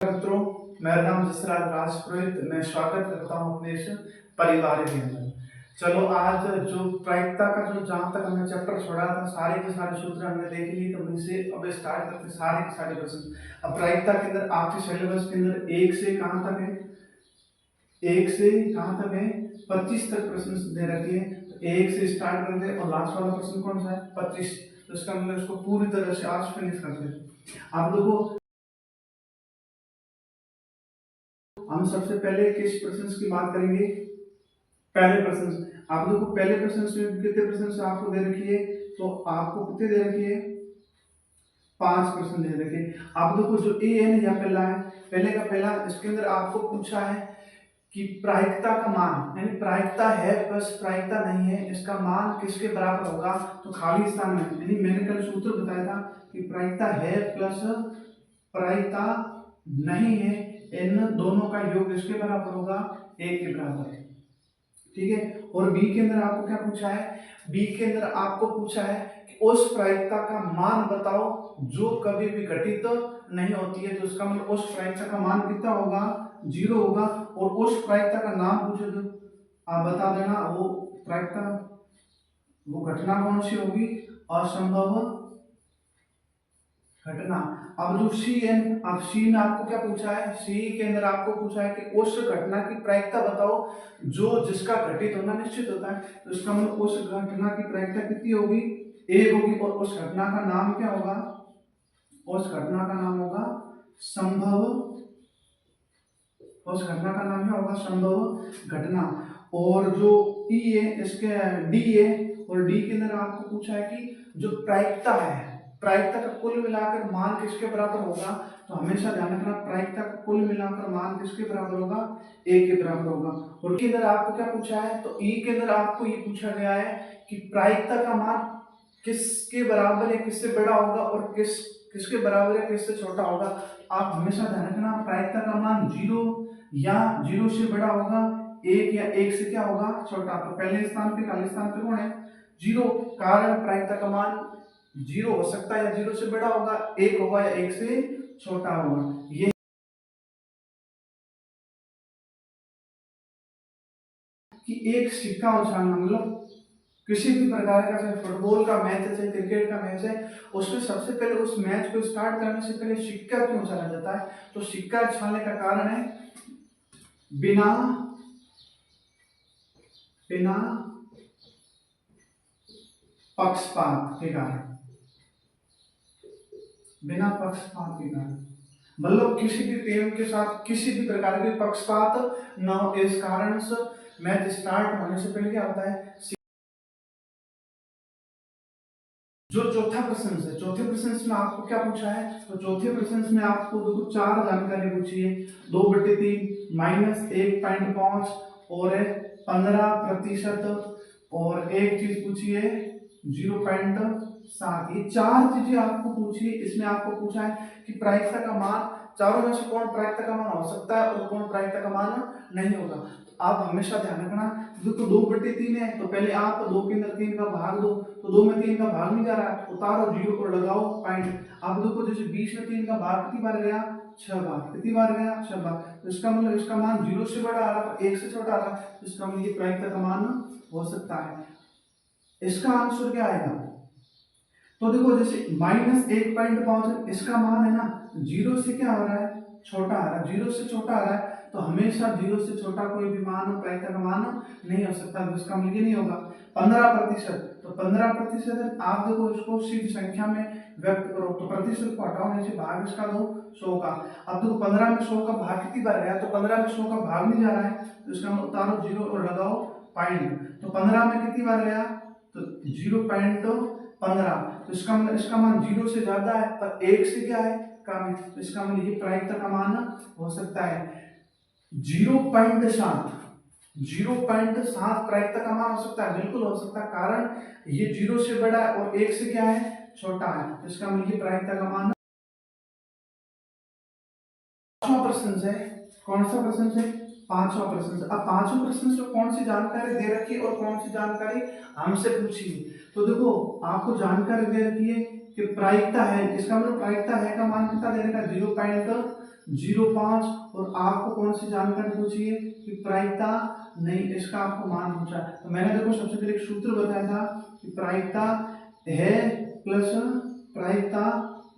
मित्रों, मेरा नाम जसराज राजपुरोहित। मैं स्वागत करता हूँ अपने इस परिवार के अंदर। चलो, आज जो प्रायिकता का जो जहाँ तक हमने चैप्टर छोड़ा था, सारे के सारे सूत्र हमने देख लिए। तो इसे अब स्टार्ट करते सारे के सारे प्रश्न। अब प्रायिकता के अंदर आपके सिलेबस के अंदर 1 से कहाँ तक है, 1 से कहाँ तक है 25 तक प्रश्न दे रखे हैं। तो 1 से स्टार्ट कर दे और लास्ट वाला प्रश्न कौन सा है 25। तो इसका मतलब इसको पूरी तरह से आज फिनिश कर दे। आप देखो, हम सबसे पहले किस प्रश्न की बात करेंगे। पहले प्रश्न आप देखो, पहले प्रश्न से कितने प्रश्न से आपको दे रखी है, तो आपको कितने दे रखी है 5 प्रश्न दे रखे। आप देखो, जो ए है या पहला है, पहले का पहला, इसके अंदर आपको पूछा है कि प्रायिकता का मान, यानी प्रायिकता है प्लस प्रायिकता नहीं है, इसका मान किसके बराबर होगा। तो खाली स्थान में, यानी मैंने कल सूत्र बताया था कि प्रायिकता है प्लस प्रायिकता नहीं है, इन दोनों का योग किसके बराबर होगा, 1 के बराबर है। ठीक है। और बी के अंदर आपको क्या पूछा है, बी के अंदर आपको पूछा है कि उस प्रायिकता का मान बताओ जो कभी भी घटित नहीं होती है। तो इसका मतलब उस प्रायिकता का मान कितना होगा, 0 होगा। और उस प्रायिकता का नाम पूछे तो आप बता देना, वो प्रायिकता, वो घटना कौन सी होगी, असंभव घटना। अब जो सी है, अब सी में आपको क्या पूछा है, सी के अंदर आपको पूछा है कि उस घटना की प्रायिकता बताओ जो जिसका घटित होना निश्चित होता है। तो इसका मतलब उस घटना की प्रायिकता कितनी होगी, 1 होगी। और उस घटना का नाम क्या होगा, उस घटना का नाम होगा संभव, उस घटना का नाम क्या होगा, संभव घटना। और जो ई है, इसके डी है, और डी के अंदर आपको पूछा है कि जो प्रायिकता है, प्रायिकता का कुल मिलाकर मान किसके बराबर होगा। तो हमेशा ध्यान रखना, प्रायिकता का कुल मिलाकर मान किसके बराबर होगा, 1 के बराबर होगा। और के अंदर आपको क्या पूछा है, तो ई के अंदर आपको ये पूछा गया है कि प्रायिकता का मान किसके बराबर है, किससे बड़ा होगा, और किसके बराबर है, किससे छोटा होगा। आप हमेशा ध्यान रखना, प्रायिकता का मान 0 या 0 से बड़ा होगा, 1 या 1 से क्या होगा, छोटा। तो पहले स्थान पे, खाली स्थान पे कौन है, 0। कारण प्रायिकता का मान 0 हो सकता है, या 0 से बड़ा होगा, 1 होगा, या 1 से छोटा होगा। ये कि एक सिक्का उछालना, मतलब किसी भी प्रकार का, चाहे फुटबॉल का मैच है, चाहे क्रिकेट का मैच है, उसमें सबसे पहले उस मैच को स्टार्ट करने से पहले सिक्का क्यों उछाला जाता है। तो सिक्का उछालने का कारण है बिना बिना पक्षपात के कारण, बिना पक्षपात के कारण, मतलब किसी भी टीम के साथ किसी भी प्रकार के पक्षपात न हो, इस कारण से मैच स्टार्ट होने से पहले क्या होता है। जो चौथा प्रश्न है, चौथे प्रश्न में आपको क्या पूछा है, तो चौथे प्रश्न में आपको देखो 4 जानकारी पूछी है, 2/3, -1.5 और 15%, और एक चीज पूछी है 0.7। ये 4 चीजें आपको पूछी है। इसमें आपको पूछा है कि प्रायिकता का मान, चारों में से कौन प्रायिकता का मान हो सकता है और कौन प्रायिकता का मान नहीं होगा। तो आप हमेशा ध्यान रखना, तो 2/3 है, तो पहले आप 2 के अंदर 3 का भाग दो, तो 2 में 3 का भाग नहीं जा रहा है, उतारो 0 और लगाओ पॉइंट। अब देखो, जैसे 20 में 3 का भाग कितनी बार गया, 6 बार। कितनी बार गया, 6 बार। तो इसका मतलब इसका मान 0 से बड़ा आ रहा है, 1 से छोटा आ रहा है। तो इसका मतलब ये प्रायिकता का मान हो सकता है। इसका आंसर क्या आएगा, तो देखो, जैसे -1.5, इसका मान है ना 0 से क्या हो रहा है, छोटा आ रहा है, 0 से छोटा आ रहा है। तो हमेशा 0 से छोटा कोई भी मान प्रायिकता का मान नहीं हो सकता। तो इसका मूल्य नहीं होगा। 15%, तो 15% आप देखो, इसको सीधी संख्या में व्यक्त करो, तो प्रतिशत को हटाओ, नीचे भाग इसका दो 100 का। अब देखो, 15 में 100 का भाग कितनी बार गया, तो 15 में 100 का भाग नहीं जा रहा है। तो इसका उतारो 0 और लगाओ पॉइंट। तो 15 में कितनी बार गया, तो 0.15। तो इसका मान 0 से ज्यादा है, पर 1 से क्या है, कम है। तो इसका मान ये प्रायिकता का मान हो सकता है 0.7। 0.7 प्रायिकता का मान हो सकता है, बिल्कुल हो सकता है। कारण ये 0 से बड़ा है और 1 से क्या है, छोटा है। तो इसका मान ये प्रायिकता का मान। पांचवा प्रश्न है, कौन सा प्रश्न है, पांचवा प्रश्न। अब पांचवा प्रश्न से कौन सी जानकारी दे रखी है और कौन सी जानकारी हमसे पूछी है। तो देखो, आपको जानकारी दे रखी है कि प्रायिकता है, इसका मतलब प्रायिकता है का मान कितना देने का, 0.5 और आपको कौन सी जानकारी पूछी है कि प्रायिकता नहीं, इसका आपको मान पूछा। तो मैंने देखो सबसे पहले एक सूत्र बताया था कि प्रायिकता है प्लस प्रायिकता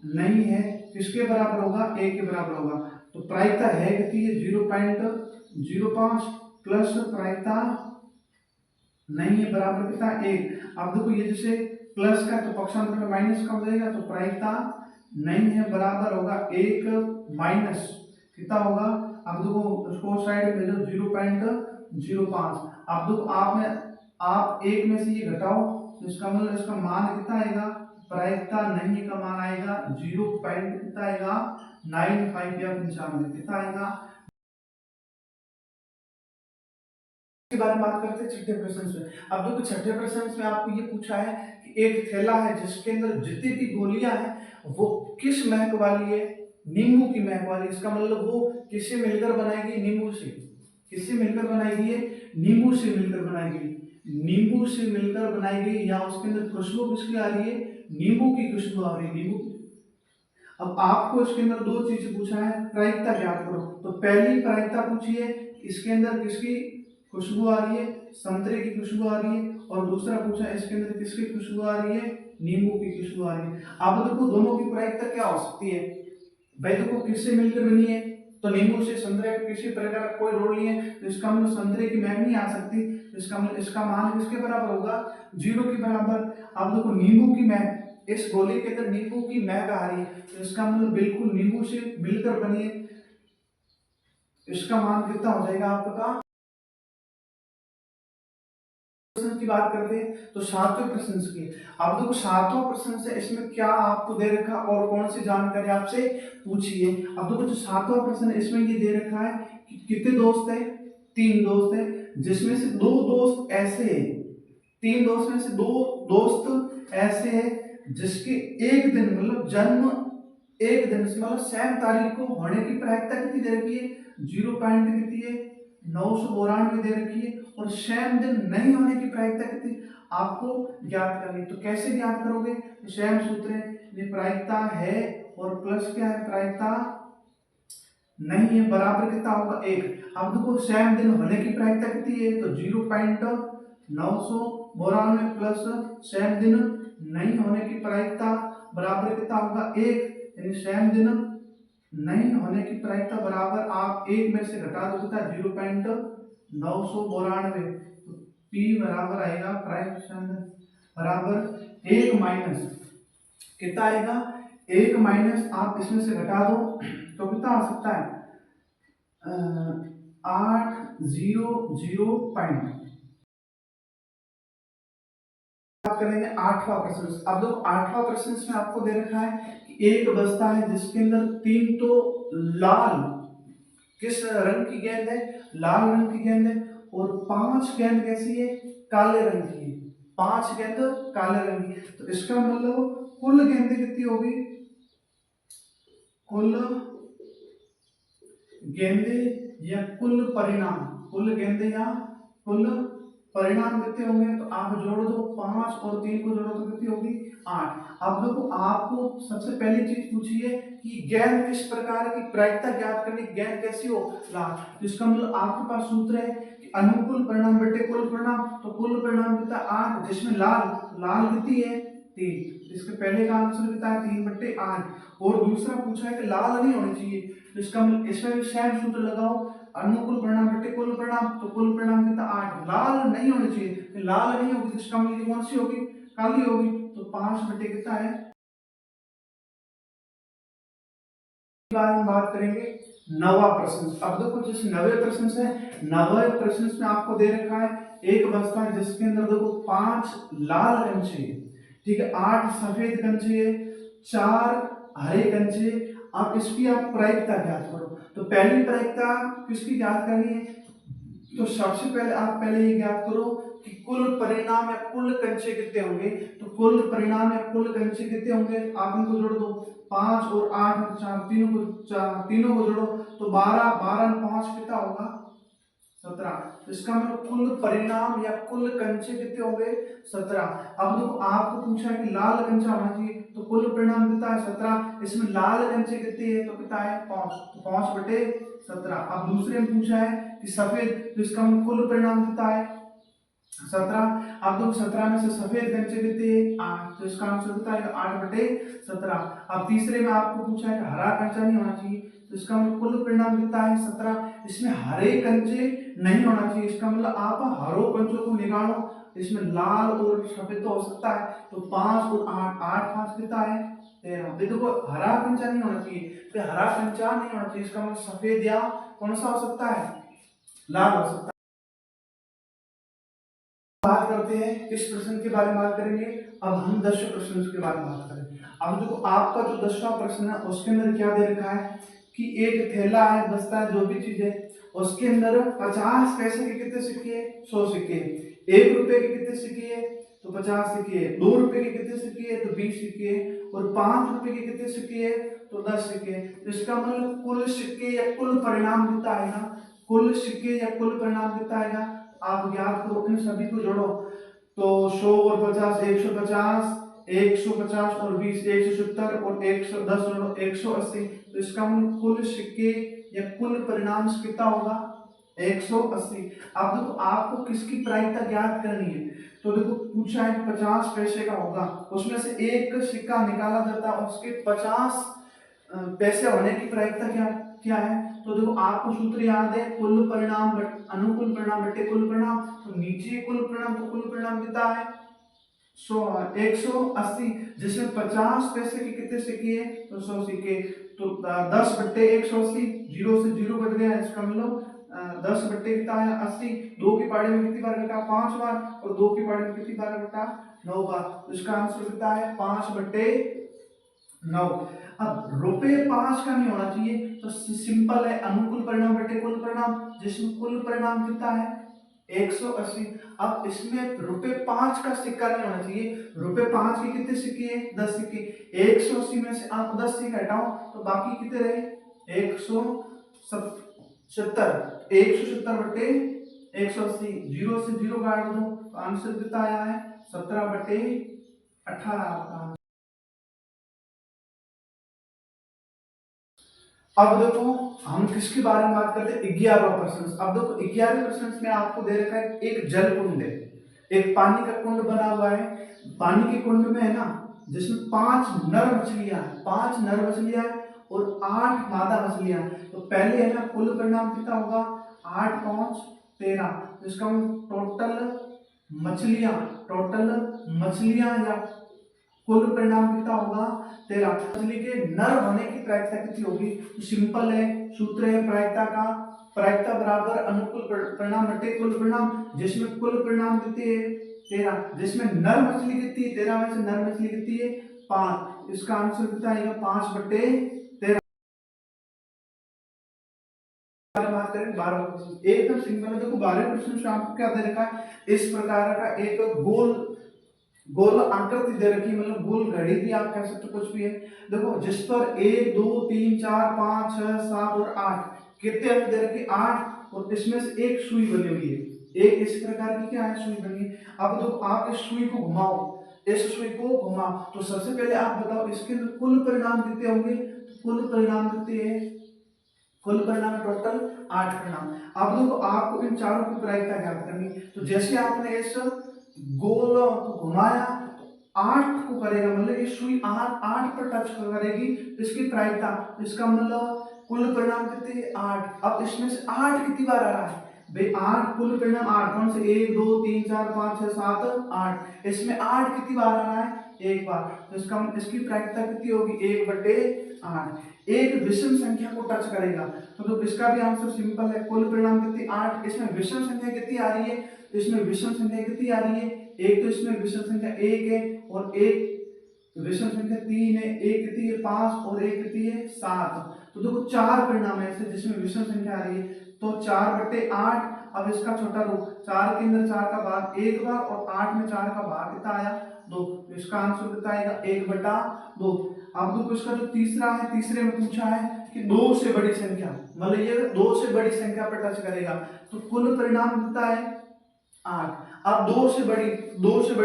नहीं है किसके बराबर होगा, ए के बराबर होगा। तो प्रायिकता है कितनी है 0.05 प्लस प्रायिकता नहीं है बराबर कितना 1। अब देखो ये जैसे प्लस का तो पक्षांतर में माइनस का हो जाएगा, तो प्रायिकता नहीं है बराबर होगा 1 माइनस कितना होगा। अब देखो उसको साइड में जो 0.05। अब देखो आप एक में से ये घटाओ तो इसका मतलब इसका मान कितना आएगा, प्रायिकता नहीं का मान आएगा 0. कितना आएगा 95 या 95 कितना आएगा। के बारे में बात करते हैं छठे प्रश्न में। अब देखो छठे प्रश्न में आपको ये पूछा है कि एक थैला है जिसके अंदर जितनी भी गोलियां हैं वो किस महक वाली है, नींबू की महक वाली। इसका मतलब वो किससे मिलकर बनाएगी, नींबू से। किससे मिलकर बनाएगी, नींबू से मिलकर बनाएगी। नींबू से मिलकर बनाएगी या उसके अंदर खुशबू किसकी आ रही है, नींबू की खुशबू आ रही है, नींबू। अब आपको इसके अंदर दो चीज पूछा है, प्रायिकता ज्ञात करो। तो पहली प्रायिकता पूछी है इसके अंदर किसकी खुशबू आ रही है, संतरे की खुशबू आ रही है। और दूसरा पूछा है इसके अंदर किसकी खुशबू आ रही है, नींबू की खुशबू आ रही है। अब देखो दोनों की प्रायिकता क्या हो सकती है, भाई देखो किससे मिलकर बनी है, तो नींबू से। संतरे का किसी प्रकार का कोई रोल नहीं है, तो इसका मतलब संतरे की महक नहीं आ सकती। इसका मतलब इसका मान किसके बराबर होगा, 0 के बराबर। अब देखो नींबू की महक, इस गोली के अंदर नींबू की महक आ रही है, तो इसका मतलब बिल्कुल नींबू से मिलकर बनी है। इसका मान कितना हो जाएगा आपका। प्रश्न की बात करते हैं तो सातवें प्रश्न की। अब देखो सातवां प्रश्न से इसमें क्या आपको दे रखा और कौन सी जानकारी आपसे पूछी है। अब देखो जो सातवां प्रश्न इसमें ये दे रखा है कि कितने दोस्त है, 3 दोस्त है, जिसमें से 2 दोस्त ऐसे है, 3 दोस्त में से 2 दोस्त ऐसे है जिसके एक दिन मतलब जन्म एक दिन से मतलब सेम तारीख को होने की प्रायिकता कितनी दे रखी है, 0. कितनी है 992 दे रखी है। और सेम दिन नहीं होने की प्रायिकता कितनी आपको ज्ञात करनी। तो कैसे ज्ञात करोगे, सेम सूत्र है, ये प्रायिकता है और प्लस क्या है, प्रायिकता नहीं है बराबर कितना होगा 1। अब देखो सेम दिन होने की प्रायिकता कितनी है, तो 0.992 प्लस सेम दिन नहीं होने की प्रायिकता बराबर कितना होगा 1। यानी सेम दिन नहीं होने की प्रायिकता बराबर आप 1 में से घटा दो कितना 0.992। तो P बराबर आएगा प्रायिकता बराबर 1 माइनस कितना आएगा 1 माइनस आप इसमें से घटा दो तो कितना आ सकता है 800 बात करेंगे आठवां प्रश्न। अब देखो आठवां प्रश्न में आपको दे रखा है कि एक बस्ता है जिसके अंदर 3 तो लाल किस रंग की गेंद है, लाल रंग की गेंद है, और 5 गेंद कैसी है, काले रंग की है। 5 गेंद काले रंग की। तो इसका मतलब कुल गेंदें कितनी होगी, कुल गेंदे या कुल परिणाम, कुल गेंदे या कुल परिणाम कितने होंगे, तो आप जोड़ दो 5 और 3 को जोड़ो तो कितनी होगी 8। अब देखो आपको सबसे पहली चीज पूछी है कि गेंद किस प्रकार की, प्रायिकता ज्ञात करनी, गेंद कैसी हो, लाल। तो इसका मतलब आपके पास सूत्र है कि अनुकूल परिणाम बटे कुल परिणाम। तो कुल परिणाम कितना 8, जिसमें लाल कितनी है 3। इसके पहले का आंसर कितना है 3/8। और दूसरा पूछा है कि लाल नहीं होनी चाहिए, तो इसका मतलब इसमें भी सेम सूत्र लगाओ, अनुकूल परिणाम बटे कुल परिणाम। तो कुल परिणाम कितना 8, लाल नहीं होनी चाहिए, तो लाल नहीं होगी तो इसका मतलब कौन सी होगी, काली होगी। तो 5 बटे कितना है। बारे में बात करेंगे नवा प्रश्न। अब देखो जिस नवे प्रश्न से, नवे प्रश्न में आपको दे रखा है एक बस्ता है जिसके अंदर देखो 5 लाल कंचे, ठीक है, 8 सफेद कंचे, 4 हरे कंचे। आप इसकी आप प्रायिकता ज्ञात करो। तो पहली प्रायिकता किसकी ज्ञात करनी है, तो सबसे पहले आप पहले ये ज्ञात करो कि कुल परिणाम या कुल कंचे कितने होंगे। तो कुल परिणाम या कुल कंचे कितने होंगे, आप इनको जोड़ दो 5 और 8 और 4, तीनों को जोड़ो तो 12, 12 और 5 कितना होगा 17। तो इसका मतलब कुल परिणाम या कुल कंचे कितने होंगे 17। अब देखो आपको पूछा है कि लाल कंचा होना चाहिए, तो कुल परिणाम कितना है 17। इसमें लाल रंग से कितनी है तो कितना है 5, तो 5/17। अब दूसरे में पूछा है कि सफेद, तो इसका कुल परिणाम कितना है 17। अब देखो 17 में से सफेद रंग से कितनी है 8, तो इसका आंसर कितना है 8/17। अब तीसरे में आपको पूछा है कि हरा कंचा नहीं होना चाहिए, तो इसका मतलब कुल परिणाम कितना है 17। इसमें हरे कंचे नहीं होना चाहिए, इसका मतलब आप हरो कंचों को निकालो, इसमें लाल और सफेद तो हो सकता है, तो 5 और 8, 8 5 कितना है 13। देखो हरा कंचा नहीं होना चाहिए, तो हरा कंचा नहीं होना चाहिए, इसका मतलब सफेद या कौन सा हो सकता है लाल हो सकता है। बात करते हैं किस प्रश्न के बारे में बात करेंगे, अब हम 10वें प्रश्न के बारे में बात करेंगे। अब देखो आपका जो 10वां प्रश्न है उसके अंदर क्या दे रखा है कि एक थैला है, बस्ता है, जो भी चीज है, उसके अंदर 50 पैसे के कितने सिक्के है 100 सिक्के, 1 रुपए के कितने सिक्के है तो 50 सिक्के है, 2 रुपए के कितने सिक्के है तो 20 सिक्के है, और 5 रुपए के कितने सिक्के है तो 10 सिक्के। तो इसका मतलब कुल सिक्के या कुल परिणाम कितना आएगा, कुल सिक्के या कुल परिणाम कितना आएगा, आप याद करो, इन सभी को जोड़ो, तो 100 और 50 150, 150 और 20 170 और 110 जोड़ो 180, तो इसका मतलब कुल सिक्के या कुल परिणाम कितना होगा 180। अब देखो आपको किसकी प्रायिकता ज्ञात करनी है, तो देखो पूछा है 50 पैसे का होगा, उसमें से एक सिक्का निकाला जाता है, उसके 50 पैसे होने की प्रायिकता क्या क्या है, तो देखो आपको सूत्र याद है कुल परिणाम अनुकुल परिणाम बटे कुल परिणाम, तो नीचे कुल परिणाम, तो कुल परिणाम कितना है 180, जिसमें 50 पैसे के कितने सिक्के हैं तो 100 सिक्के, तो 10/180, 0 से 0 कट गया, इसका मतलब 10 बट्टे कितना है 80, 2 की पारी में कितनी बार कटा 5 बार, और 2 की पारी में कितनी बार कटा 9 बार, तो इसका आंसर कितना है 5/9। अब रुपए 5 का नहीं होना चाहिए, तो सिंपल है अनुकूल परिणाम बटे कुल परिणाम, जिसमें कुल परिणाम कितना है 180। अब इसमें रुपए 5 का सिक्का नहीं होना चाहिए, रुपए 5 के कितने सिक्के हैं 10 सिक्के, 180 में से आप 10 सिक्के हटाओ तो बाकी कितने रहे 170, 170/180, 0 से 0 काट दो, तो आंसर कितना आया है 17/18। अब देखो हम किसके बारे में बात करते हैं 11वां प्रश्न। अब देखो 11वें प्रश्न में आपको दे रखा है एक जल कुंड है, एक पानी का कुंड बना हुआ है, पानी के कुंड में है ना, जिसमें 5 नर मछलियां, 5 नर मछलियां और 8 मादा मछलियां, तो पहले है ना कुल परिणाम कितना होगा 8 5 13, तो इसका टोटल मछलियां या कुल परिणाम कितना होगा 13। मछली के नर होने की प्रायिकता कितनी होगी, तो सिंपल है, सूत्र है प्रायिकता का, प्रायिकता बराबर अनुकूल परिणाम बटे कुल परिणाम, जिसमें कुल परिणाम कितनी है 13, जिसमें नर मछली कितनी है 13 में से नर मछली कितनी है 5, इसका आंसर कितना आएगा 5/13। बात करें 12वां प्रश्न, एकदम सिंपल है, देखो 12वें प्रश्न से आपको क्या दे रखा है, इस प्रकार का एक गोल गोल आकृति दे रखी, मतलब गोल घड़ी भी आप कह सकते हो, कुछ भी है, देखो जिस पर 1 2 3 4 5 6 7 और 8 कितने अंक दे रखे 8, और इसमें से एक सुई बनी हुई है, एक इस प्रकार की क्या है सुई बनी है। अब तो आप इस सुई को घुमाओ, इस सुई को घुमाओ, तो सबसे पहले आप बताओ इसके अंदर कुल परिणाम कितने होंगे, तो कुल परिणाम कितने हैं, कुल परिणाम टोटल 8 परिणाम। अब देखो आपको इन चारों की प्रायिकता ज्ञात करनी, तो जैसे आपने इस गोल को घुमाया तो 8 को करेगा, मतलब ये सुई 8 पर टच करेगी, तो इसकी प्रायिकता, तो इसका मतलब कुल परिणाम कितने 8। अब इसमें से 8 कितनी बार आ रहा है भाई, 8 कुल परिणाम 8 कौन से 1 2 3 4 5 6 7 8, इसमें 8 कितनी बार आ रहा है एक बार, तो इसका इसकी प्रायिकता कितनी होगी 1/8। एक विषम संख्या को टच करेगा, तो इसका भी आंसर सिंपल है, कुल परिणाम कितनी 8, इसमें विषम संख्या कितनी आ रही है, तो इसमें विषम संख्या कितनी आ रही है एक, तो इसमें विषम संख्या 1 है और एक विषम संख्या 3 है, एक कितनी है 5 और एक कितनी है 7, तो देखो 4 परिणाम है ऐसे जिसमें विषम संख्या आ रही है, तो 4/8। अब इसका छोटा रूप 4 के अंदर 4 का भाग 1 बार और 8 में 4 का भाग कितना आया 2, तो इसका आंसर कितना आएगा 1/2। अब देखो इसका जो तीसरा है, तीसरे में पूछा है कि 2 से बड़ी संख्या, मतलब ये 2 से बड़ी संख्या पर टच करेगा, तो कुल परिणाम कितना है 8। अब 2 से बड़ी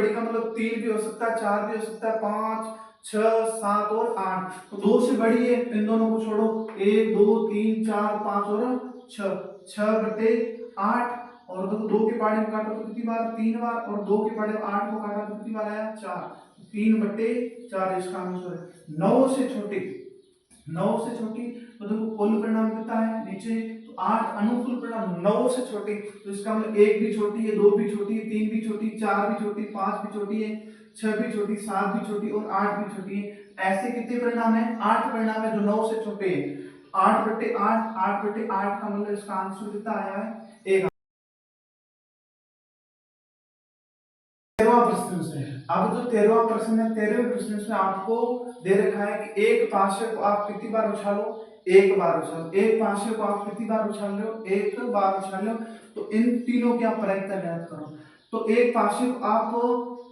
का मतलब 3 भी हो सकता है, 4 भी हो सकता है, 5 6 7 और 8, तो 2 से बड़ी है, इन दोनों को छोड़ो, 1 2 3 4 5 और 6, 6/8, और देखो 2 के पाड़े में काटो तो कितनी बार, 3 बार, और 2 के पाड़े में 8 को काटा तो कितनी बार आया, 4, 3/4 इसका आंसर है। 9 से छोटी, 9 से छोटी, तो देखो कुल परिणाम कितना है नीचे, तो 8 अनुकूल परिणाम 9 से छोटी, तो इसका मतलब 1 भी छोटी है, 2 भी छोटी है, 3 भी छोटी, 4 भी छोटी, 5 भी छोटी है, 6 भी छोटी, 7 भी छोटी और 8 भी छोटी है। ऐसे कितने परिणाम है, 8 परिणाम है जो 9 से छोटे हैं। 8/8, 8/8 का मतलब इसका आंसर कितना आया है, 1। 13वां प्रश्न से, अब जो 13वां प्रश्न है, 13वें प्रश्न में आपको दे रखा है कि एक पाशे को आप कितनी बार उछालो, एक बार उछालो, एक पाशे को आप कितनी बार उछाल रहे हो, एक बार उछाल रहे हो, तो इन तीनों की आप प्रायिकता ज्ञात करो। तो एक पाशे को आप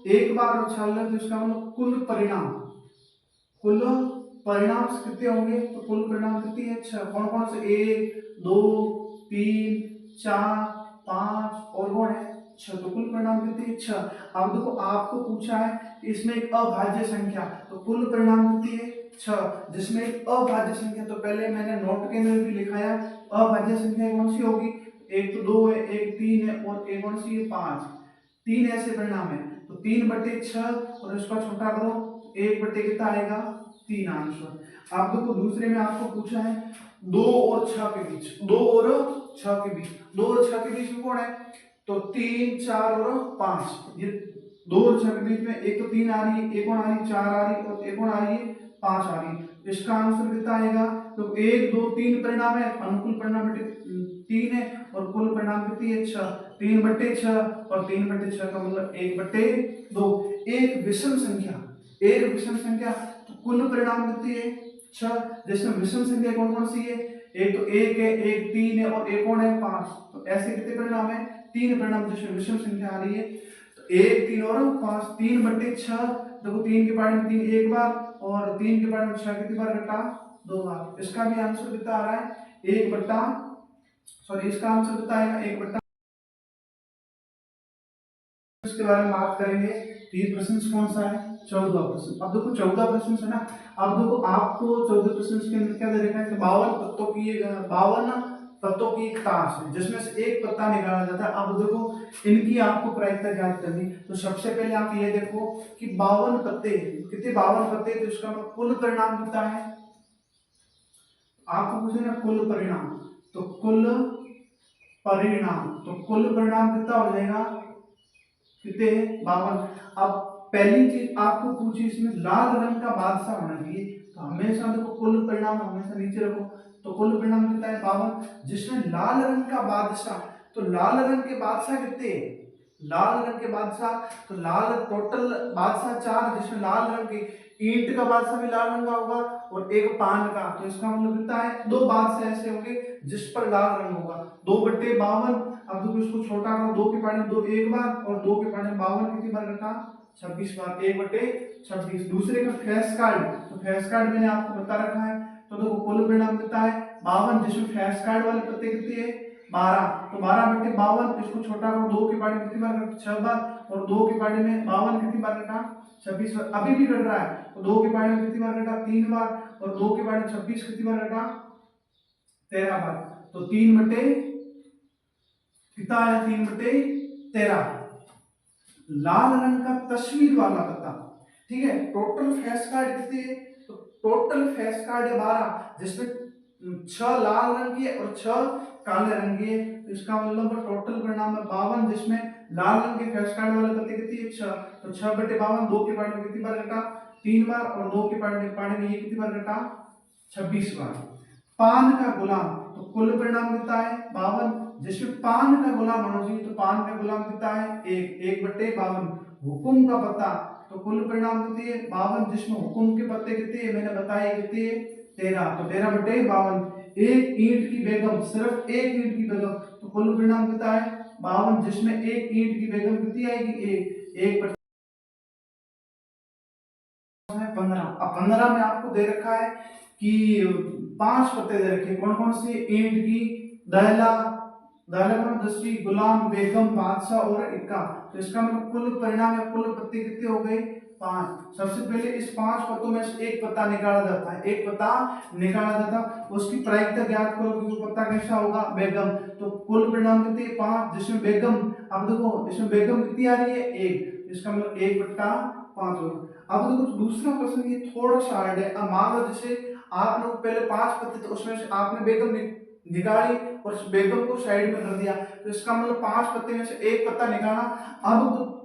एक बार उछाल रहे हो, तो इसका मतलब कुल परिणाम, कुल परिणाम कितने होंगे, तो कुल परिणाम कितनी है, 6। कौन कौन से, 1 2 3 4 5 और कौन है, 6, तो कुल परिणाम कितनी है, 6। अब देखो आपको पूछा है कि इसमें एक अभाज्य संख्या, तो कुल परिणाम कितनी है, 6, जिसमें एक अभाज्य संख्या, तो पहले मैंने नोट के अंदर भी लिखाया, अभाज्य संख्या कौन सी होगी, एक तो 2 है, एक 3 है और एक कौन सी है, 5। 3 ऐसे परिणाम है, तो 3/6 और इसका छोटा करो, 1 कितना आएगा, 3 आंसर। आप देखो दूसरे में आपको पूछा है 2 और 6 के बीच, 2 और 6 के बीच, 2 और 6 के बीच में कौन है, तो 3 4 और 5, ये 2 और 6 के बीच में एक तो 3 आ रही है, एक और आ रही है, 4 आ रही है और एक और आ रही है, 5 आ रही है। इसका आंसर कितना आएगा, तो 1 2 3 परिणाम है, अनुकूल परिणाम 3 है और कुल परिणाम कितनी है, 6। 3/6 और 3/6 का मतलब 1/2। एक विषम संख्या, एक विषम संख्या, तो कुल परिणाम कितनी है, 6, जिसमें विषम संख्या कौन कौन सी है, एक तो 1 है, एक 3 है और एक और है 5, तो ऐसे कितने परिणाम है, 3 परिणाम जिसमें विषम संख्या आ रही है, तो 1 3 और 5, 3/6, देखो 3 के पारे में 3 एक बार और 3 के पारे में 6 कितनी बार कटा, 2 बार। इसका भी आंसर कितना आ रहा है, 1 सॉरी इसका आंसर कितना आएगा, 1। इसके बारे में बात करेंगे, तो ये प्रश्न कौन सा है, 14वां प्रश्न। अब देखो 14 प्रश्न है ना, अब देखो आपको 14 प्रश्न के अंदर क्या दे रखा है कि 52 पत्तों की एक ताश है जिसमें से एक पत्ता निकाला जाता है। अब देखो इनकी आपको प्रायिकता ज्ञात करनी, तो सबसे पहले आप ये देखो कि 52 पत्ते, कितने 52 पत्ते, तो इसका कुल परिणाम कितना है, आपको पूछे ना कुल परिणाम, तो कुल परिणाम कितना हो जाएगा, कितने, 52। अब पहली चीज आपको पूछी इसमें लाल रंग का बादशाह होना चाहिए, तो हमेशा देखो कुल परिणाम हमेशा नीचे रखो, तो कुल परिणाम कितना है, 52, जिसमें लाल रंग का बादशाह, तो लाल रंग के बादशाह कितने हैं, लाल रंग के बादशाह, तो लाल टोटल बादशाह 4, जिसमें लाल रंग के ईंट का बादशाह भी लाल रंग का होगा और एक पान का, तो इसका मतलब कितना है, 2 बादशाह ऐसे होंगे जिस पर लाल रंग होगा, 2/52। अब देखो इसको छोटा करो, 2 के पानी में 2 एक बार और 2 के पानी में 52 कितनी बार कटा, 26 बार, 1/26। दूसरे का फ्लैश कार्ड, तो फ्लैश कार्ड मैंने आपको बता रखा है, तो देखो कुल परिणाम कितना है, 52, जिसमें फ्लैश कार्ड वाले पत्ते कितने हैं, 12, तो 12/52, इसको छोटा करो, 2 के पानी में कितनी बार कटा, 6 बार और 2 के पानी में 52 कितनी बार कटा, 26 बार। अभी भी कट रहा है, तो 2 के पानी में कितनी बार कटा, 3 बार और 2 के पानी में 26 कितनी बार कटा, 13 बार, तो 3 बटे कितना आया, 3/13। लाल रंग का तस्वीर वाला पत्ता, ठीक है, टोटल फेस कार्ड कितने हैं, तो टोटल फेस कार्ड है 12, जिसमें 6 लाल रंग की और 6 काले रंग की है, तो इसका मतलब टोटल परिणाम है 52, जिसमें लाल रंग के फेस कार्ड वाले पत्ते कितने हैं, 6, तो 6/52, 2 के पानी में कितनी बार कटा, 3 बार और 2 के पानी में ये कितनी बार कटा, 26 बार। पान का गुलाम, तो कुल परिणाम कितना है, 52, जिसमें पान का गुलाम होना चाहिए, तो पान का गुलाम कितना है, 1/52। हुकुम का पत्ता, तो कुल परिणाम कितने है, 52, जिसमें हुकुम के पत्ते कितने हैं, मैंने बताया कितने, 13, तो 13/52। एक ईंट की बेगम, सिर्फ एक ईंट की बेगम, तो कुल परिणाम कितना है, 52, जिसमें एक ईंट की बेगम कितनी आएगी, 1 15। अब 15 में आपको दे रखा है कि 5 पत्ते दे रखे, कौन कौन से, ईंट की, दहला, दस्ती, गुलाम, बेगम, बादशाह और इक्का, तो इसका मतलब कुल परिणाम या कुल पत्ते कितने हो गए, 5। सबसे पहले इस 5 पत्तों में से एक पत्ता निकाला जाता है, एक पत्ता निकाला जाता है, उसकी प्रायिकता ज्ञात करो कि वो पत्ता कैसा होगा, बेगम। तो कुल परिणाम कितने 5, जिसमें बेगम, अब देखो इसमें बेगम कितनी आ रही है 1, इसका मतलब 1/5 होगा। अब देखो दूसरा प्रश्न ये थोड़ा सा हार्ड है। अब मान लो जैसे आपने पहले 5 पत्ते थे, उसमें से आपने बेगम निकाली और उस बेगम को साइड में कर दिया, तो इसका मतलब 5 पत्ते में से एक पत्ता निकाला। अब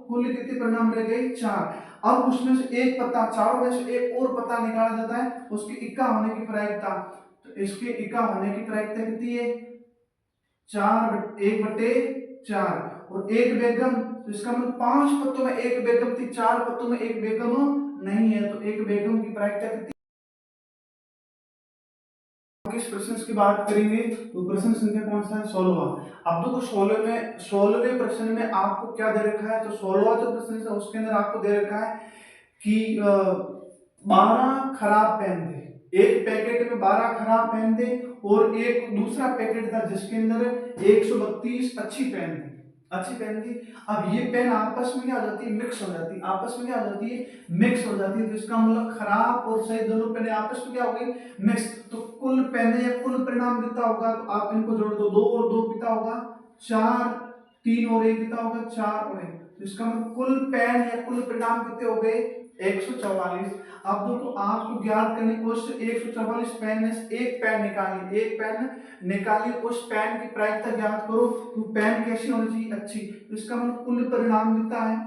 कुल कितने परिणाम रह गए 4। अब उसमें से एक पत्ता, चारों में से एक और पत्ता निकाला जाता है, उसके इक्का होने की प्रायिकता, तो इसके इक्का होने की प्रायिकता कितनी है 1/4 और एक बेगम, तो इसका मतलब 5 पत्तों में एक बेगम थी, 4 पत्तों में एक बेगम नहीं है, तो एक बेगम की प्रायिकता कितनी। किस प्रश्न की बात करेंगे तो प्रश्न संख्या कौन सा है 16वां। अब तो 16वें प्रश्न में आपको क्या दे रखा है, तो 16वां जो प्रश्न है उसके अंदर आपको दे रखा है कि 12 खराब पेन थे, एक पैकेट में 12 खराब पेन थे और एक दूसरा पैकेट था जिसके अंदर 132 अच्छी पेन थी, अच्छी पेन थी। अब ये पेन आपस में क्या हो जाती है, मिक्स हो जाती है, आपस में क्या हो जाती है, मिक्स हो जाती है, तो इसका मतलब खराब और सही दोनों पेन आपस में क्या हो गई, मिक्स। तो कुल पेन या कुल परिणाम कितना होगा, तो आप इनको जोड़ दो, 2 और 2 कितना होगा 4, 3 और 1 कितना होगा 4 और 1, तो इसका मतलब कुल पेन या कुल परिणाम कितने हो गए 144। अब देखो आपको ज्ञात करने उस 144 पेन में से एक पेन निकाली, एक पेन निकाली, उस पेन की प्रायिकता ज्ञात करो, तो पेन कैसी होनी चाहिए, अच्छी। तो इसका मतलब कुल परिणाम कितना है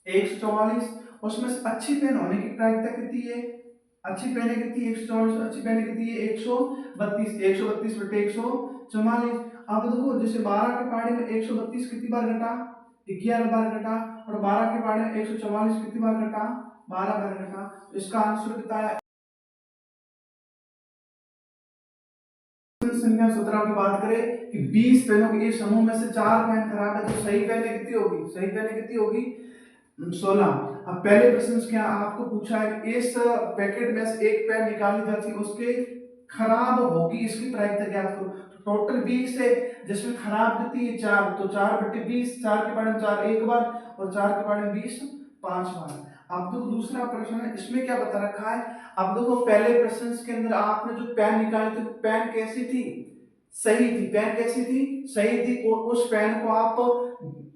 144, उसमें से अच्छी पेन होने की प्रायिकता कितनी है, अच्छी पेन कितनी है 144, अच्छी पेन कितनी है 132, 132 बटे 144। अब देखो जैसे 12 के पहाड़े में 132 कितनी बार घटा, 11 बार घटा, और 12 के पहाड़े में 144 कितनी बार घटा, 12 बार घटा, तो इसका आंसर कितना है। संख्या 17 की बात करें कि 20 पेनों के एक समूह में से 4 पेन खराब है, तो सही पेन कितनी होगी, सही पेन कितनी होगी 16। अब पहले प्रश्न क्या आपको पूछा है कि इस पैकेट में से एक पेन निकाली जाती है, उसके खराब होगी इसकी प्रायिकता ज्ञात करो। तो टोटल 20 है, जिसमें खराब कितनी है 4, तो 4/20, 4 के बारे में 4 एक बार और 4 के बारे में 20 5 बार। अब तो दूसरा प्रश्न है, इसमें क्या बता रखा है। अब देखो पहले प्रश्न के अंदर आपने जो पेन निकाली थी, पेन कैसी थी, सही थी, पेन कैसी थी, सही थी, और उस पेन को आप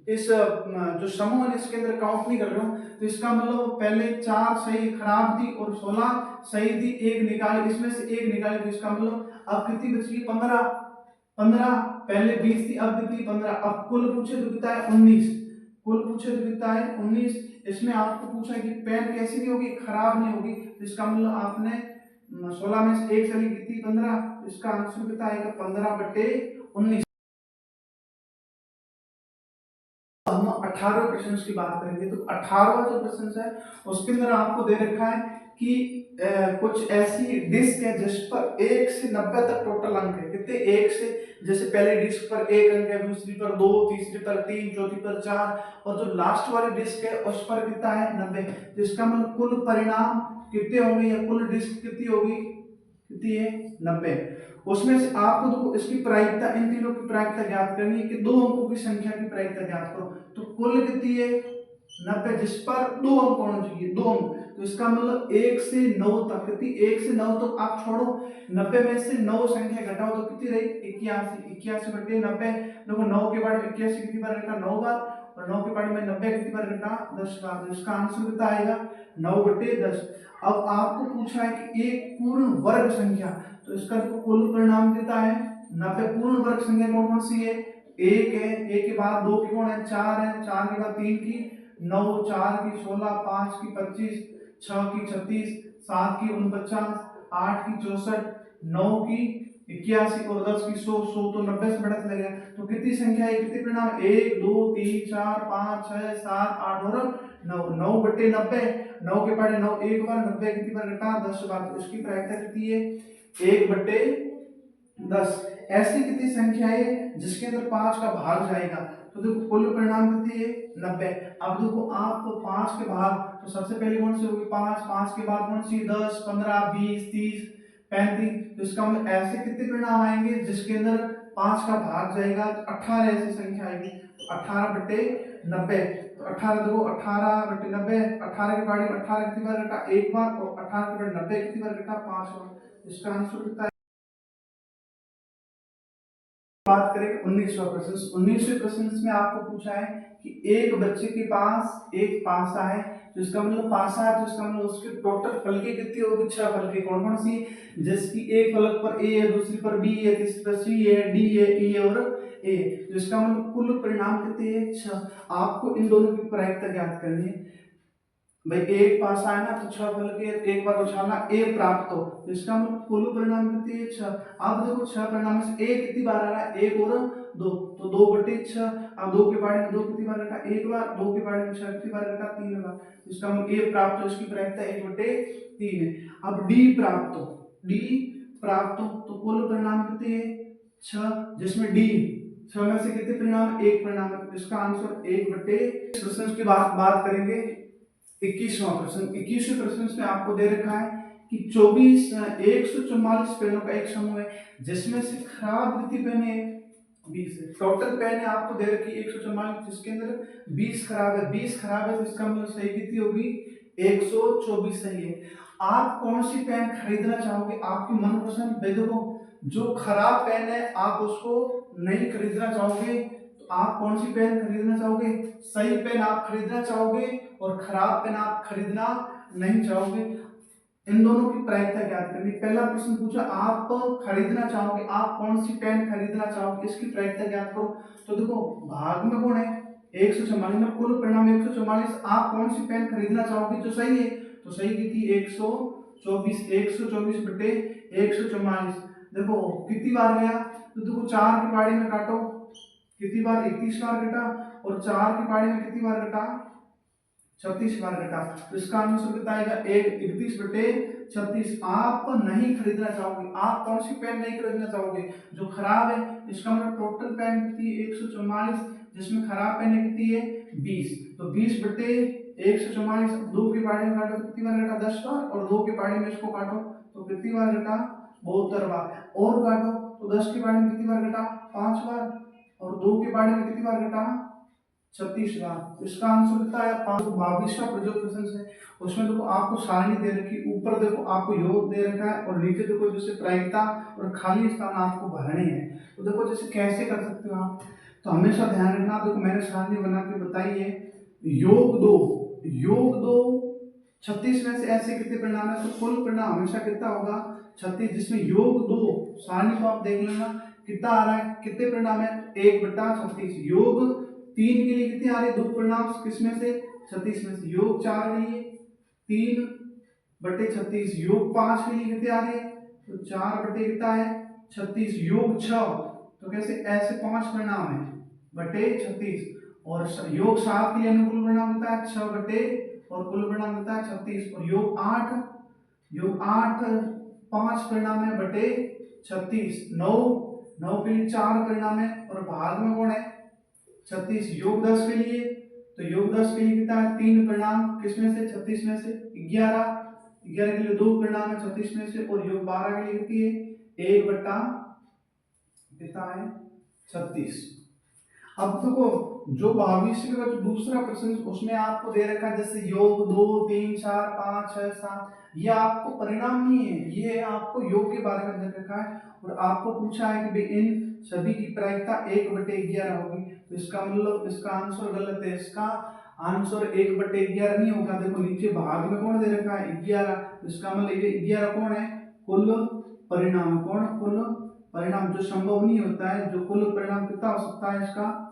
इस जो समूह है इसके अंदर काउंट नहीं कर रहे हो, तो इसका मतलब पहले 4 सही खराब थी और 16 सही थी, एक निकाली, इसमें से एक निकाली, तो इसका मतलब अब कितनी बच गई 15, 15 पहले 20 थी अब कितनी 15। अब कुल पूछे तो कितना है 19, कुल पूछे तो कितना है 19। इसमें आपको पूछा है कि पेन कैसी नहीं होगी, खराब नहीं होगी, तो इसका मतलब आपने 16 में से एक चली कितनी 15, इसका आंसर कितना आएगा 15/19। हम 18वें प्रश्न की बात करेंगे, तो 18वां जो प्रश्न है उसके अंदर आपको दे रखा है कि कुछ ऐसी डिस्क है जिस पर 1 से 90 तक टोटल अंक है, कितने 1 से, जैसे पहले डिस्क पर 1 अंक है, दूसरी पर 2, तीसरी पर 3, चौथी पर 4, और जो लास्ट वाली डिस्क है उस पर कितना है 90, तो इसका मतलब कुल परिणाम कितने होंगे या कुल डिस्क कितनी होगी, कितनी है 90। उसमें से आपको देखो इसकी प्रायिकता, इन तीनों की प्रायिकता ज्ञात करनी है कि दो अंकों की संख्या की प्रायिकता ज्ञात करो, तो कुल कितनी है 90, जिस पर 2 अंक होने चाहिए, 2 अंक, तो इसका मतलब 1 से 9 तक, कितनी 1 से 9 तक आप छोड़ो, 90 में से 9 संख्या घटाओ तो कितनी रही 81, 81/90। देखो 9 के बाद 81 कितनी बार घटा 9 बार, और 9 के बाद में 90 कितनी बार घटा 10 बार, तो इसका आंसर कितना आएगा 9/10। अब आपको पूछा है कि एक पूर्ण वर्ग संख्या, तो इसका तो कुल परिणाम कितना है 90। पूर्ण वर्ग संख्या कौन कौन सी है, एक है, एक के बाद 2 की कौन है 4 है, 4 के बाद 3 की 9, 4 की 16, 5 की 25, 6 की 36, 7 की 49, 8 की 64, 9 की 81 और 10 की 100, 100 तो 90 से बढ़त लगेगा, तो कितनी संख्या है, कितने परिणाम 1 2 3 4 5 6 7 8 और 9, 9/90, 9 के पढ़े 9 एक बार, 90 कितनी बार घटा 10 बार, तो इसकी प्रायिकता कितनी है 1/10। ऐसी कितनी संख्या है जिसके अंदर 5 का भाग जाएगा, तो देखो कुल परिणाम कितनी है 90। अब देखो आप 5 के भाग, तो सबसे पहले कौन सी होगी 5, 5 के बाद कौन सी 10, 15, 20, 30, 35, तो इसका मतलब ऐसे कितने परिणाम आएंगे जिसके अंदर 5 का भाग जाएगा, तो 18 ऐसी संख्या आएगी, तो 18/90। तो 18 देखो 18/90, 18 की पारी में 18 कितनी बार घटा, एक बार, और 18/90 कितनी बार घटा, 5 बार। इसका आंसर कितना है? बात करें 19वां प्रश्न। 19वें प्रश्न में आपको पूछा है कि एक बच्चे के पास एक पासा है, तो इसका मतलब पासा है, तो इसका मतलब उसके टोटल फलके कितनी होगी, 6 फलके। कौन कौन सी? जिसकी एक फलक पर ए है, दूसरी पर बी है, तीसरी पर सी है, डी है, ई है और ए। तो इसका मतलब कुल परिणाम कितने हैं, 6। आपको इन दोनों की प्रायिकता ज्ञात करनी है। भाई एक पास आया ना, तो 6 फल के एक बार उछालना, ए प्राप्त हो, तो इसका मतलब कुल परिणाम कितनी है, 6। अब देखो 6 परिणाम में से ए कितनी बार आ रहा है, 1 और 2, तो 2/6। अब 2 के बारे में 2 कितनी बार घटा, एक बार, 2 के बारे में 6 कितनी बार घटा, 3 बार। तो इसका मतलब ए प्राप्त हो, इसकी प्रायिकता 1/3 है। अब डी प्राप्त हो, डी प्राप्त हो, तो कुल परिणाम कितने हैं, 6, जिसमें डी 6 में से कितने परिणाम, एक परिणाम है, तो इसका आंसर 1/। प्रश्न की बात करेंगे 21वां प्रश्न। 21वें प्रश्न में आपको दे रखा है कि 144 पेनों का एक समूह है, जिसमें से खराब कितनी पेन है, 20 है। टोटल पेन है आपको दे रखी 144, जिसके अंदर 20 खराब है। 20 खराब है, तो इसका मतलब सही कितनी होगी, 124 सही है। आप कौन सी पेन खरीदना चाहोगे, आपकी मनपसंद? देखो जो खराब पेन है आप उसको नहीं खरीदना चाहोगे, तो आप कौन सी पेन खरीदना चाहोगे, सही पेन आप खरीदना चाहोगे और खराब पेन आप खरीदना नहीं चाहोगे। इन दोनों की प्रायिकता ज्ञात करनी। पहला प्रश्न पूछा आप खरीदना चाहोगे, आप कौन सी पेन खरीदना चाहोगे, इसकी प्रायिकता ज्ञात करो। तो देखो भाग में कौन है, 144 में कुल परिणाम 144, आप कौन सी पेन खरीदना चाहोगे जो सही है, तो सही की थी 124, 124/144। देखो कितनी बार गया, तो देखो 4 की पारी में काटो, कितनी बार, 31 बार घटा, और 4 की पारी में कितनी बार घटा, 36 बार घटा। तो इसका आंसर कितना आएगा, 31/36। आप नहीं खरीदना चाहोगे, आप कौन सी पेन नहीं खरीदना चाहोगे, जो खराब है। इसका मतलब टोटल पेन कितनी है, 144, जिसमें खराब पेन कितनी है, 20। तो 20/144, 2 की पारी में काटो तो कितनी बार घटा, 10 बार, और 2 की पारी में इसको काटो तो कितनी बार घटा, 72 बार, और काटो तो 10 की पारी में कितनी बार घटा, 5 बार, और 2 की पारी में कितनी बार घटा, 36 बार। इसका आंसर कितना है, 522वां जो प्रश्न है उसमें देखो आपको सारणी दे रखी, ऊपर देखो आपको योग दे रखा है, और नीचे देखो जैसे प्रायिकता और खाली स्थान आपको भरने हैं। तो देखो जैसे कैसे कर सकते हो आप, तो हमेशा ध्यान रखना, देखो मैंने सारणी बना के बताई है। योग दो 36 में से ऐसे कितने परिणाम है, तो कुल परिणाम हमेशा कितना होगा, 36, जिसमें योग 2 सारणी को आप देख लेना कितना आ रहा है, कितने परिणाम है, 1/36। योग 3 के लिए कितने आ रहे, 2 परिणाम, किसमें से, 36 में से। योग 4 के लिए 3/36। योग 5 के लिए कितने आ रहे, तो 4 कितना है, 36। योग 6, तो कैसे, ऐसे 5 परिणाम है /36, और योग 7 के लिए अनुकूल परिणाम होता है 6 और कुल परिणाम होता है 36। और योग 8 5 परिणाम है /36। 9 के लिए 4 परिणाम है, और भाग में कौन है, 36। योग 10 के लिए, तो योग 10 के लिए कितना है, 3 परिणाम, किसमें से, 36 में से। 11 के लिए 2 परिणाम है 36 में से, और योग 12 के लिए कितनी है, 1 बट्टा कितना है, 36। अब देखो जो भविष्य का जो दूसरा प्रश्न उसमें आपको दे रखा है, जैसे योग 2 3 4 5 6 7, ये आपको परिणाम नहीं है, ये आपको योग के बारे में दे रखा है, और आपको पूछा है कि भाई इन सभी की प्रायिकता 1/11 होगी। तो इसका मतलब इसका आंसर गलत है, इसका आंसर 1/11 नहीं होगा। देखो नीचे भाग में कौन दे रखा है, 11, इसका मतलब ये 11 कौन है, कुल परिणाम। कौन, कुल परिणाम, जो संभव नहीं होता है, जो कुल परिणाम कितना हो सकता है इसका।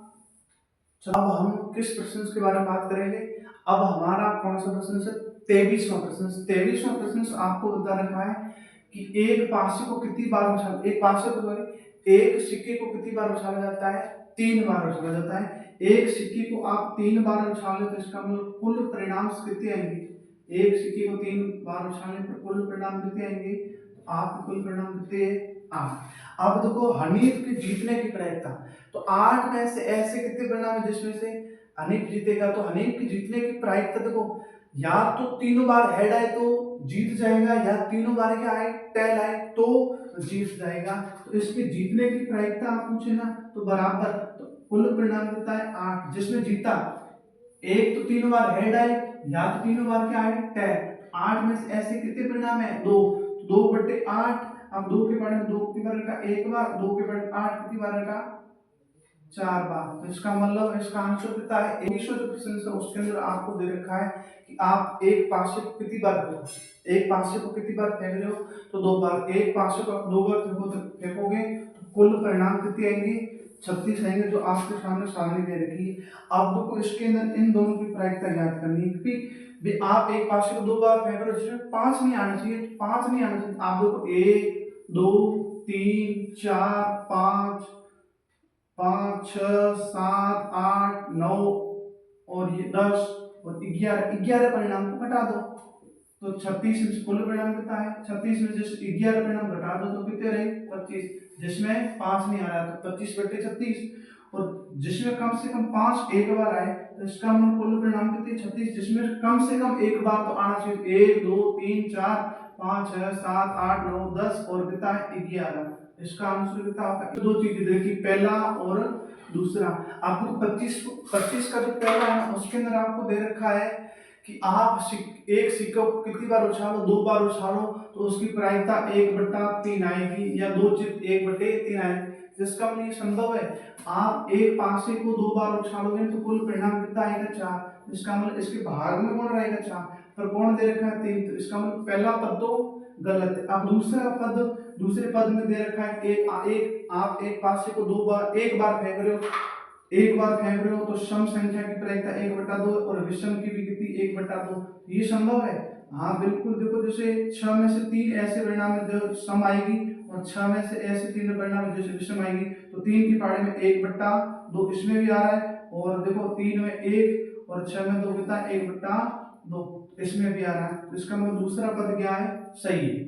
अब हम किस प्रश्न के बारे में बात करेंगे, अब हमारा कौन सा प्रश्न है, 23वां प्रश्न। 23वां प्रश्न आपको बता रखा है कि एक पासे को कितनी बार उछाला, एक पासे को एक सिक्के को कितनी बार उछाला जाता है, 3 बार उछाला जाता है। एक सिक्के को आप 3 बार उछाले तो इसका मतलब कुल परिणाम कितने आएंगे, एक सिक्के को 3 बार उछालने पर कुल परिणाम कितने आएंगे, तो आपके कुल परिणाम कितने, 8। अब देखो हनीफ के जीतने की प्रायिकता, तो 8 में से ऐसे कितने परिणाम है जिसमें से हनीफ जीतेगा, तो हनीफ की जीतने की प्रायिकता देखो, या तो 3 बार हेड आए तो जीत जाएगा, या 3 बार क्या आए, टेल आए तो जीत जाएगा। तो इसके जीतने की प्रायिकता आप पूछे ना, तो बराबर, तो कुल परिणाम देता है 8, जिसमें जीता एक तो तीनों बार हेड आए, या तो तीनों बार क्या आए टैग। 8 में से ऐसे कितने परिणाम है, 2, 2/8। अब 2 के बारे में 2 कितनी बार रटा, एक बार, 2 के बारे में 8 कितनी बार रटा, 4 बार। तो इसका मतलब इसका आंसर कितना है, 21 जो क्वेश्चन है उसके अंदर आपको दे रखा है कि आप एक पासे को कितनी बार फेंको, एक पासे को कितनी बार फेंक रहे हो, तो 2 बार। एक पासे को आप 2 बार फेंकोगे तो कुल परिणाम कितने आएंगे, 36 आएंगे, जो आपके सामने दे रखी है। अब देखो इसके अंदर इन दोनों की प्रायिकता ज्ञात करनी है, क्योंकि भी आप एक पासे को 2 बार फेंक रहे हो जिसमें 5 नहीं आना चाहिए, 5 नहीं आना चाहिए। आप देखो 1 2 3 4 5 5 6 7 8 9 और ये 10 और 11 परिणाम को घटा दो, तो 36 में से कुल परिणाम कितना है, 36 में से 11 परिणाम घटा दो तो कितने रहे, 25। जिसमें 5 नहीं आ रहा तो 25/36, और जिसमें कम से कम 5 एक बार आए तो इसका मतलब कुल परिणाम कितने 36, जिसमें कम से कम एक बार तो आना चाहिए, 1 2 3 4 5 6 7 8 9 10 और कितना है 11। इसका आंसर कितना होगा, दो चीजें देखी, पहला और दूसरा। आपको 25 का जो पहला है उसके अंदर आपको दे रखा है कि आप एक सिक्का को कितनी बार उछालो, 2 बार उछालो तो उसकी प्रायिकता 1/3 आएगी, या 2 चित 1/3 आएगी। जिसका मतलब ये संभव है, आप एक पासे को 2 बार उछालोगे तो कुल परिणाम कितना आएगा, 4। इसका मतलब इसके भाग में कौन रहेगा, 4, पर कौन दे रखा है, 3। तो इसका मतलब पहला पद तो गलत है। अब दूसरे पद में दे रखा है आप एक पासे को 2 बार, एक बार फेंक रहे हो, एक बार फेंक रहे हो तो सम संख्या की प्रायिकता 1/2 और विषम की भी कितनी 1/2। ये संभव है, हाँ बिल्कुल। देखो जैसे 6 में से 3 ऐसे परिणाम है जो सम आएगी, और 6 में से ऐसे 3 परिणाम है जैसे विषम आएगी, तो 3 की पारी में 1/2 इसमें भी आ रहा है, और देखो 3 में 1 और 6 में 2 कितना 1/2 इसमें भी आ रहा है। तो इसका मतलब दूसरा पद क्या है, सही है।